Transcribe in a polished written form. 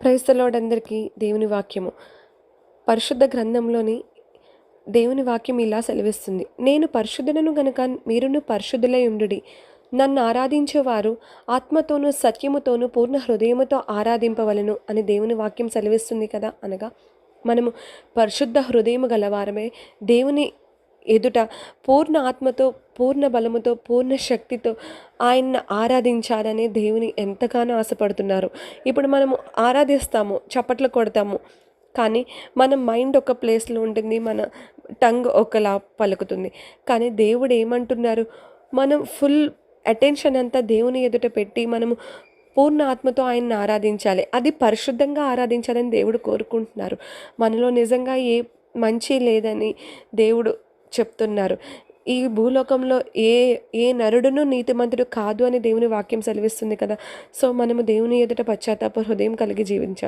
Praise the lord అందరికీ దేవుని వాక్యము. పరిశుద్ధ గ్రంథంలోని దేవుని వాక్యం ఇలా సెలవిస్తుంది. నేను పరిశుద్ధుడను గనుక మీరును పరిశుద్ధులై ఉండుడి. నన్ను ఆరాధించేవారు ఆత్మతోనూ సత్యముతోనూ పూర్ణ హృదయముతో ఆరాధింపవలను అని దేవుని వాక్యం సెలవిస్తుంది కదా. అనగా మనము పరిశుద్ధ హృదయము గలవారమే దేవుని ఎదుట పూర్ణ ఆత్మతో, పూర్ణ బలముతో, పూర్ణ శక్తితో ఆయన్ని ఆరాధించాలని దేవుని ఎంతగానో ఆశపడుతున్నారు. ఇప్పుడు మనము ఆరాధిస్తాము, చప్పట్లు కొడతాము, కానీ మన మైండ్ ఒక ప్లేస్లో ఉంటుంది, మన టంగ్ ఒకలా పలుకుతుంది. కానీ దేవుడు ఏమంటున్నారు? మనం ఫుల్ అటెన్షన్ అంతా దేవుని ఎదుట పెట్టి మనము పూర్ణ ఆత్మతో ఆయన్ని ఆరాధించాలి. అది పరిశుద్ధంగా ఆరాధించాలని దేవుడు కోరుకుంటున్నారు. మనలో నిజంగా ఏ మంచి లేదని దేవుడు చెప్తున్నారు. ఈ భూలోకంలో ఏ ఏ నరుడును నీతిమంతుడు కాదు అని దేవుని వాక్యం సెలవిస్తుంది కదా. సో మనము దేవుని ఎదుట పశ్చాత్తాప హృదయం కలిగి జీవించాలి.